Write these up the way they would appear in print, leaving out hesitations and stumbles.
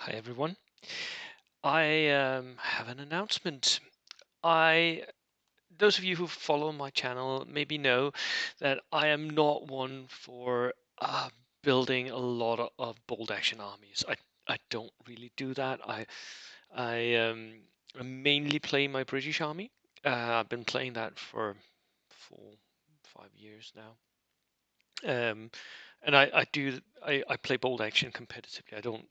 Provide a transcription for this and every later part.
Hi everyone. I have an announcement. I Those of you who follow my channel maybe know that I am not one for building a lot of bold action armies. I don't really do that. I mainly play my British army. I've been playing that for 4, 5 years now. And I play bold action competitively. I don't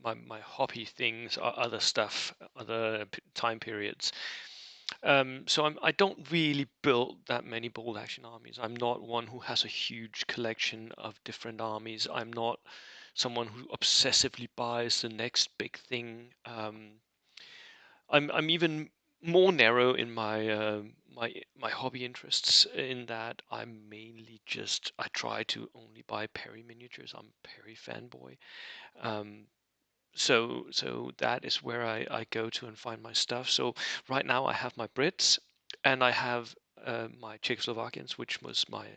uh, my hobby things are other stuff, other time periods. I don't really build that many bold action armies. I'm not one who has a huge collection of different armies. I'm not someone who obsessively buys the next big thing. I'm even more narrow in my hobby interests, in that I'm mainly just I try to only buy Perry miniatures. I'm a Perry fanboy. Um, so that is where I go to and find my stuff. So right now I have my Brits, and I have my Czechoslovakians, which was my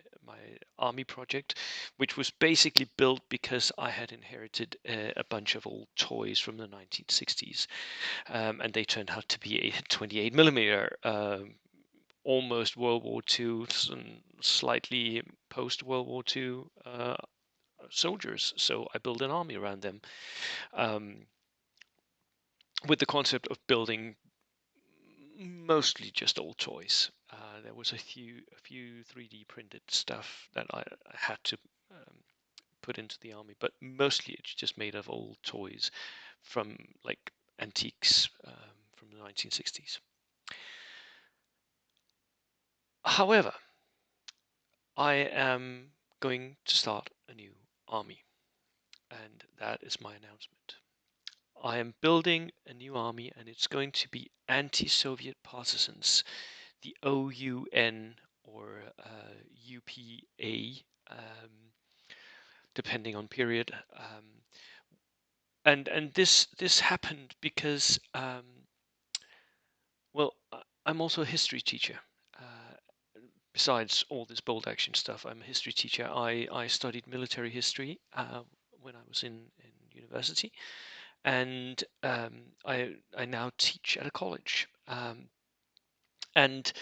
army project, which was basically built because I had inherited a bunch of old toys from the 1960s, and they turned out to be a 28 millimeter. Almost World War II, slightly post World War II soldiers. So I built an army around them. Um, with the concept of building mostly just old toys. There was a few 3D printed stuff that I had to um, put into the army, but mostly it's just made of old toys from like antiques from the 1960s. However, I am going to start a new army, and that is my announcement. I am building a new army, and it's going to be anti-Soviet partisans, the OUN or UPA, depending on period. And this happened because I'm also a history teacher. Uh, Besides all this bold action stuff, I'm a history teacher. I studied military history when I was in university, and I now teach at a college. And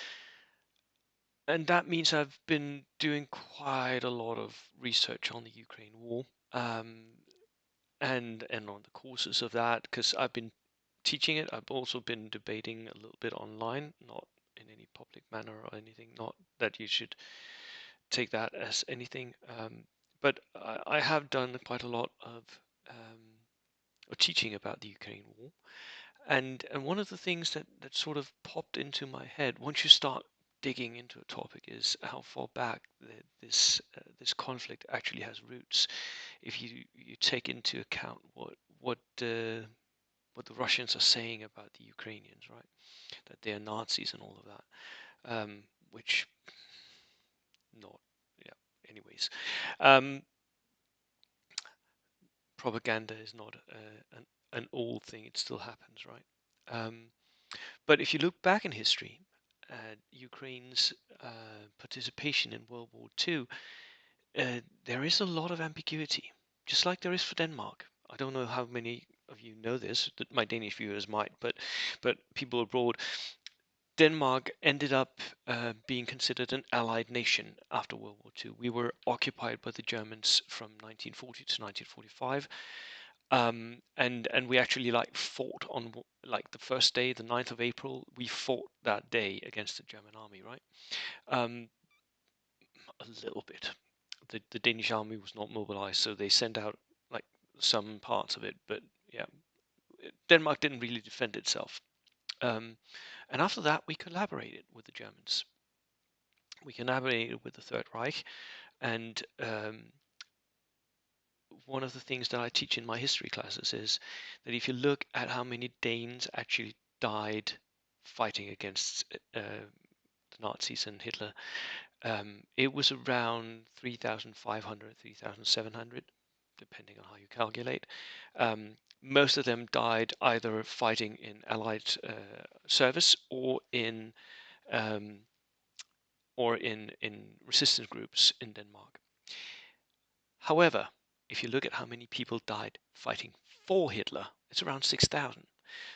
and that means I've been doing quite a lot of research on the Ukraine war, um, and on the courses of that, because I've been teaching it. I've also been debating a little bit online, not in any public manner or anything. Not that you should take that as anything, but I have done quite a lot of teaching about the Ukraine war. And one of the things that sort of popped into my head once you start digging into a topic is how far back this conflict actually has roots. If you take into account what the Russians are saying about the Ukrainians, right? That they are Nazis and all of that, which not yeah. Anyways, um, propaganda is not an old thing; it still happens, right? Um, But if you look back in history at Ukraine's participation in World War II, there is a lot of ambiguity, just like there is for Denmark. I don't know how many of you know this, that my Danish viewers might, but people abroad, Denmark ended up being considered an allied nation after World War II. We were occupied by the Germans from 1940 to 1945, and we actually like fought on like the first day, the 9th of April. We fought that day against the German army, right? Um, a little bit. The Danish army was not mobilized, so they sent out like some parts of it, but yeah, Denmark didn't really defend itself. Um, and after that, we collaborated with the Germans. We collaborated with the Third Reich, and one of the things that I teach in my history classes is that if you look at how many Danes actually died fighting against the Nazis and Hitler, it was around 3,500, 3,700, depending on how you calculate. Most of them died either fighting in Allied service um, or in resistance groups in Denmark. However, if you look at how many people died fighting for Hitler. It's around 6,000.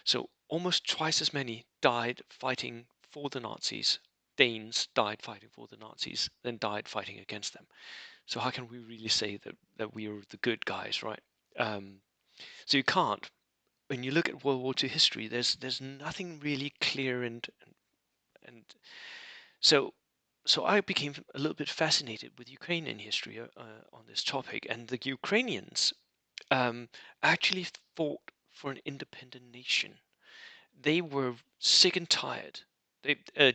So almost twice as many died fighting for the Nazis. Danes died fighting for the Nazis than died fighting against them. So how can we really say that we are the good guys, right? So you can't. When you look at World War II history, there's nothing really clear, and so I became a little bit fascinated with Ukrainian history on this topic, and the Ukrainians actually fought for an independent nation. They were sick and tired.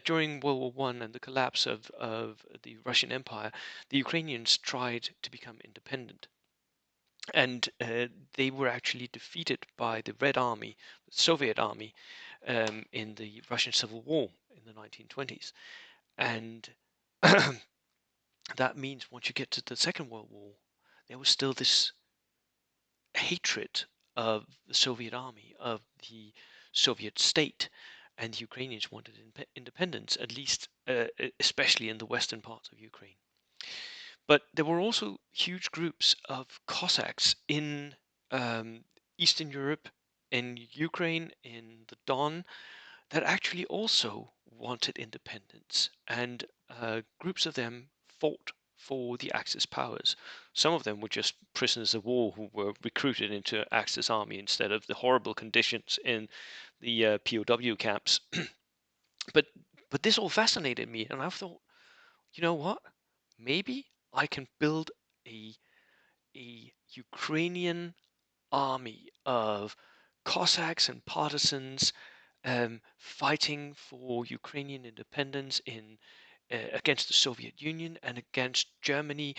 During World War One and the collapse of the Russian Empire, the Ukrainians tried to become independent, and they were actually defeated by the Red Army, the Soviet Army, in the Russian Civil War in the 1920s. And that means once you get to the Second World War, there was still this hatred of the Soviet army, of the Soviet state, and the Ukrainians wanted independence, at least, especially in the western parts of Ukraine. But there were also huge groups of Cossacks in um, Eastern Europe, in Ukraine, in the Don, that actually also wanted independence, and groups of them fought for the Axis powers. Some of them were just prisoners of war who were recruited into Axis army instead of the horrible conditions in the POW camps. but but this all fascinated me, and I thought, you know what? Maybe I can build a Ukrainian army of Cossacks and partisans fighting for Ukrainian independence against the Soviet Union and against Germany,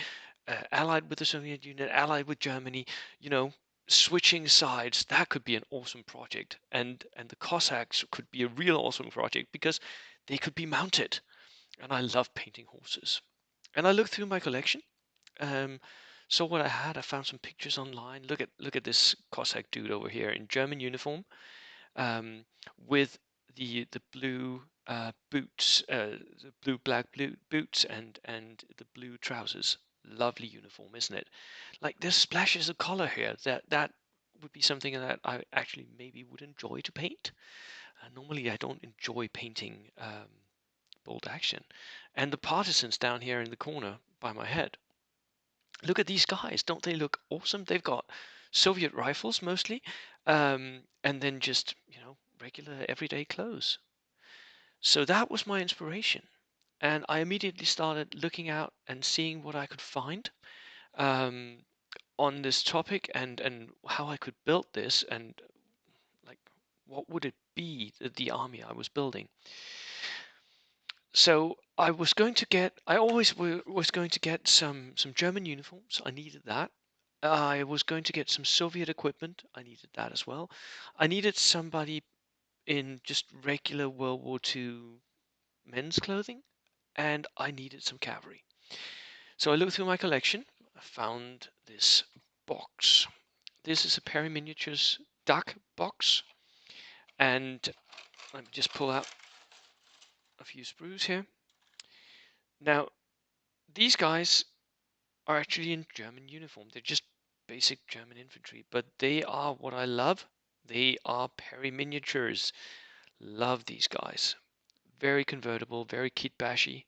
allied with the Soviet Union, allied with Germany. You know, switching sides. That could be an awesome project, and the Cossacks could be a real awesome project because they could be mounted. And I love painting horses. And I looked through my collection. Um, saw what I had. I found some pictures online. Look at this Cossack dude over here in German uniform, with the blue boots, the blue boots, and the blue trousers. Lovely uniform, isn't it? Like there's splashes of color here. That would be something that I actually maybe would enjoy to paint. Normally, I don't enjoy painting bold action. And the partisans down here in the corner by my head. Look at these guys. Don't they look awesome? They've got Soviet rifles mostly, and then just, regular everyday clothes. So that was my inspiration. And I immediately started looking out and seeing what I could find um, on this topic, and how I could build this, and like what would it be, the army I was building. So I always was going to get some German uniforms. I needed that. I was going to get some Soviet equipment. I needed that as well. I needed somebody in just regular World War II men's clothing, and I needed some cavalry. So I looked through my collection. I found this box. This is a Perry Miniatures duck box, and let me just pull out a few sprues here. Now, these guys are actually in German uniform. They're just basic German infantry, but they are what I love. They are Perry miniatures. Love these guys. Very convertible, very kit bashy.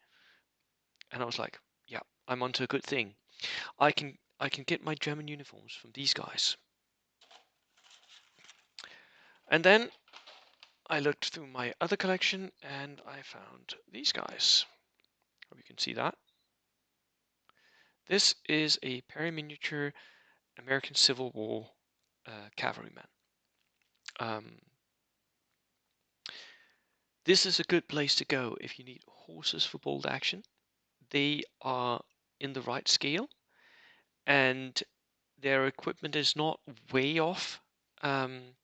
And I was like, yeah, I'm onto a good thing. I can get my German uniforms from these guys. And then I looked through my other collection and I found these guys. Hope you can see that. This is a Perry miniature American Civil War cavalryman. Um, This is a good place to go if you need horses for bold action. They are in the right scale, and their equipment is not way off. Um,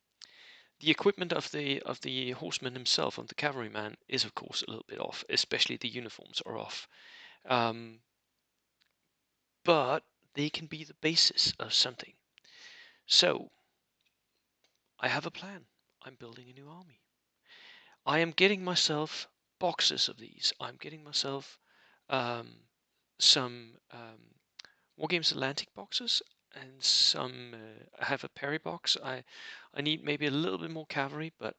the equipment of the horseman himself, of the cavalryman, is of course a little bit off, especially the uniforms are off. Um, but they can be the basis of something. So I have a plan. I'm building a new army. I am getting myself boxes of these. I'm getting myself um, some War Games Atlantic boxes, and some. I have a Perry box. I need maybe a little bit more cavalry, but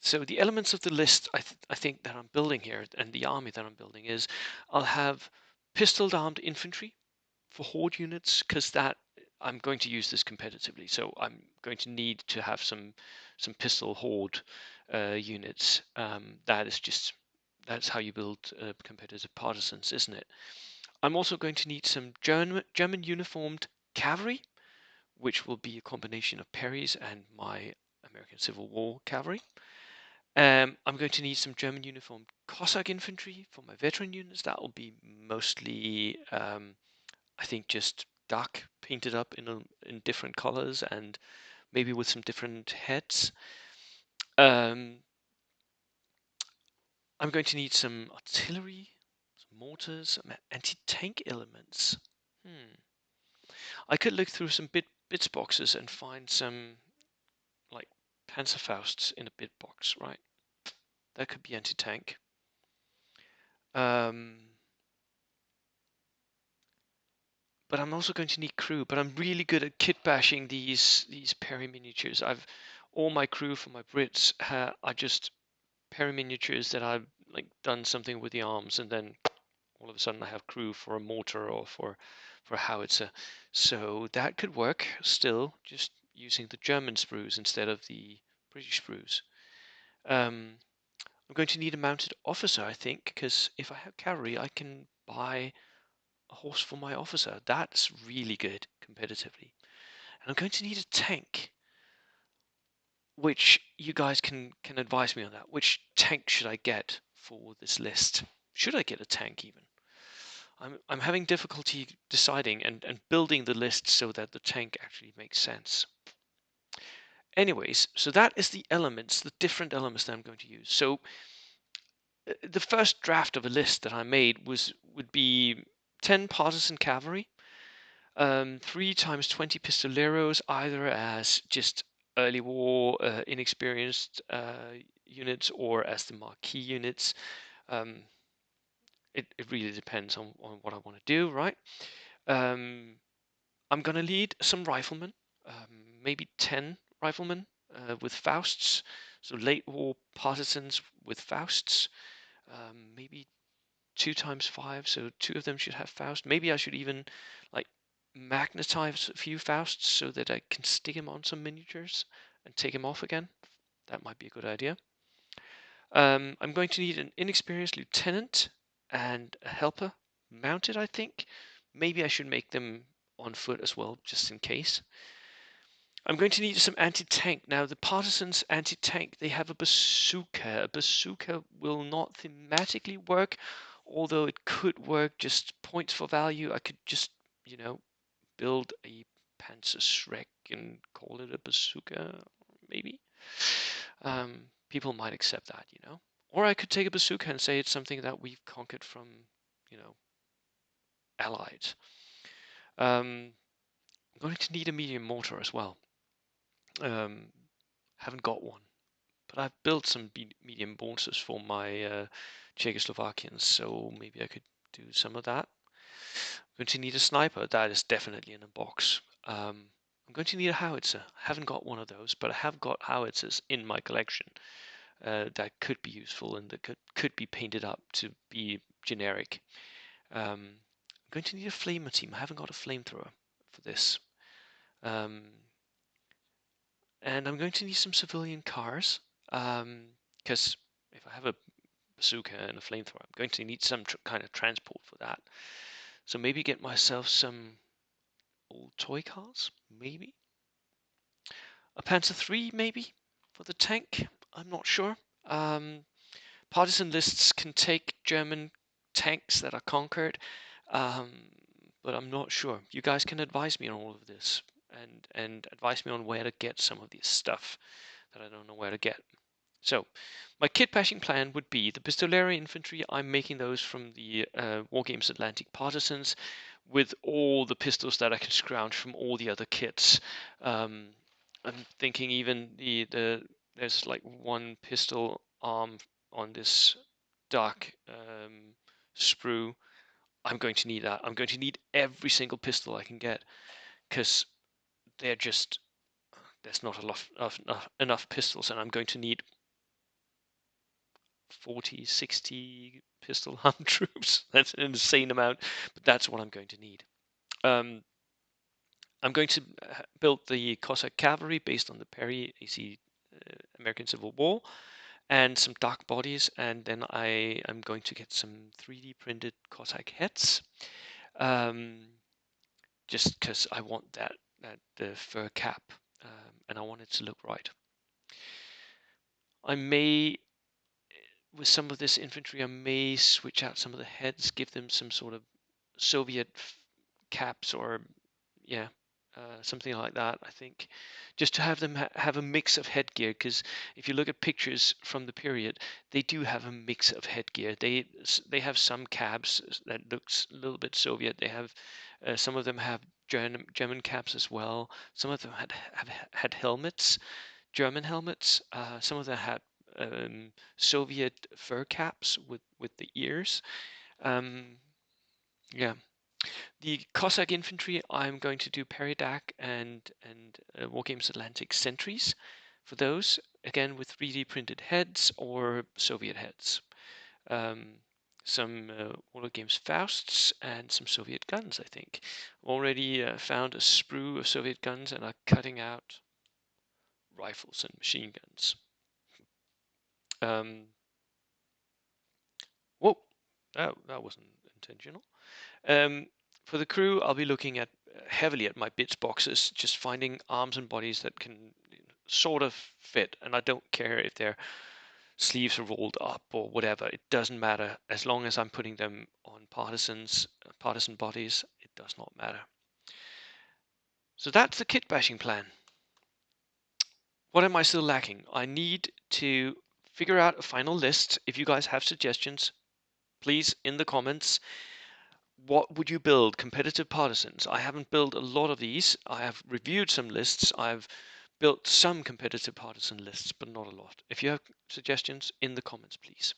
so the elements of the list I think that I'm building here and the army that I'm building is I'll have pistol armed infantry for horde units because that I'm going to use this competitively. So I'm going to need to have some pistol horde units. That's how you build competitive partisans, isn't it? I'm also going to need some German uniformed cavalry, which will be a combination of Perry's and my American Civil War cavalry. I'm going to need some German uniformed Cossack infantry for my veteran units. That will be mostly, I think, just dark painted up in different colors and maybe with some different heads. Um, I'm going to need some artillery, some mortars, some anti-tank elements. Hmm. I could look through some bits boxes and find some like Panzerfausts in a bit box, right? That could be anti-tank. Um, but I'm also going to need crew. But I'm really good at kit bashing these Perry miniatures. I've all my crew for my Brits are just Perry miniatures that I've like done something with the arms, and then all of a sudden I have crew for a mortar or for a howitzer. So that could work still, just using the German sprues instead of the British sprues. Um, I'm going to need a mounted officer, I think, because if I have cavalry, I can buy a horse for my officer. That's really good competitively. And I'm going to need a tank, which you guys can advise me on that. Which tank should I get for this list? Should I get a tank even? I'm having difficulty deciding and building the list so that the tank actually makes sense. Anyways, so that is the elements, the different elements that I'm going to use. So the first draft of a list that I made would be 10 partisan cavalry, 3 times 20 pistoleros, either as just early war inexperienced units or as the marquee units. Um, it really depends on what I want to do, right? Um, I'm going to lead some riflemen, maybe 10 riflemen with Fausts, so late war partisans with Fausts, maybe 2 times 5, so 2 of them should have Faust. Maybe I should even like magnetize a few Fausts so that I can stick him on some miniatures and take him off again. That might be a good idea. I'm going to need an inexperienced lieutenant and a helper mounted, I think. Maybe I should make them on foot as well, just in case. I'm going to need some anti-tank. Now, the Partisans anti-tank, they have a bazooka. A bazooka will not thematically work, although it could work just points for value. I could just, build a Panzerschreck and call it a bazooka, maybe. People might accept that. Or I could take a bazooka and say it's something that we've conquered from, you know, allies. I'm going to need a medium mortar as well. Um, haven't got one, but I've built some medium mortars for my Czechoslovakians, so maybe I could do some of that. I'm going to need a sniper. That is definitely in a box. I'm going to need a howitzer. I haven't got one of those, but I have got howitzers in my collection that could be useful and that could be painted up to be generic. I'm going to need a flamer team. I haven't got a flamethrower for this. Um, and I'm going to need some civilian cars because if I have a bazooka and a flamethrower, I'm going to need some kind of transport for that. So maybe get myself some old toy cars, maybe a Panzer III, maybe for the tank. I'm not sure. Um, Partisan lists can take German tanks that are conquered, um, but I'm not sure. You guys can advise me on all of this and advise me on where to get some of this stuff that I don't know where to get. So, my kit bashing plan would be the Pistolary Infantry. I'm making those from the Wargames Atlantic Partisans with all the pistols that I can scrounge from all the other kits. I'm thinking even there's like one pistol arm on this dark sprue. I'm going to need that. I'm going to need every single pistol I can get, because they're just there's not enough pistols, and I'm going to need 40, 60 pistol hunt troops. That's an insane amount, but that's what I'm going to need. Um, I'm going to build the Cossack cavalry based on the Perry AC American Civil War, and some dark bodies, and then I am going to get some 3D printed Cossack heads, um, just because I want that fur cap, and I want it to look right. I may, with some of this infantry, I may switch out some of the heads, give them some sort of Soviet caps, or yeah, something like that. I think just to have them have a mix of headgear, because if you look at pictures from the period, they do have a mix of headgear. They have some cabs that looks a little bit Soviet. They have some of them have German caps as well. Some of them had helmets, German helmets. Some of them had Soviet fur caps with the ears. Um, yeah, the Cossack infantry, I'm going to do Peridac and Wargames Atlantic sentries for those, again with 3D printed heads or Soviet heads. Um, some Wargames Fausts and some Soviet guns, I think. Already found a sprue of Soviet guns and are cutting out rifles and machine guns. Um, whoa, that wasn't intentional. Um, for the crew, I'll be looking at heavily at my bits boxes, just finding arms and bodies that can sort of fit. And I don't care if their sleeves are rolled up or whatever. It doesn't matter as long as I'm putting them on partisan bodies. It does not matter. So that's the kit bashing plan. What am I still lacking? I need to figure out a final list. If you guys have suggestions, please in the comments. What would you build? Competitive partisans. I haven't built a lot of these. I have reviewed some lists. I've built some competitive partisan lists, but not a lot. If you have suggestions, in the comments, please.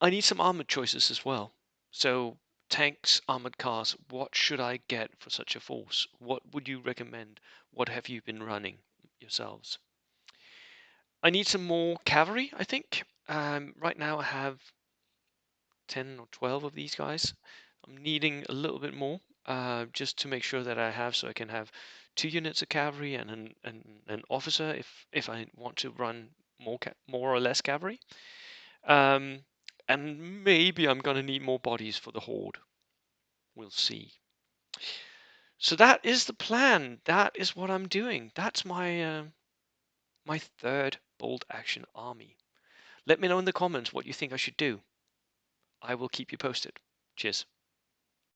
I need some armored choices as well. So tanks, armored cars, what should I get for such a force? What would you recommend? What have you been running yourselves? I need some more cavalry, I think. Right now I have 10 or 12 of these guys. I'm needing a little bit more, just to make sure that I have, so I can have 2 units of cavalry and an officer if I want to run more or less cavalry. Um, and maybe I'm gonna need more bodies for the horde. We'll see. So that is the plan. That is what I'm doing. That's my third bold action army. Let me know in the comments what you think I should do. I will keep you posted. Cheers.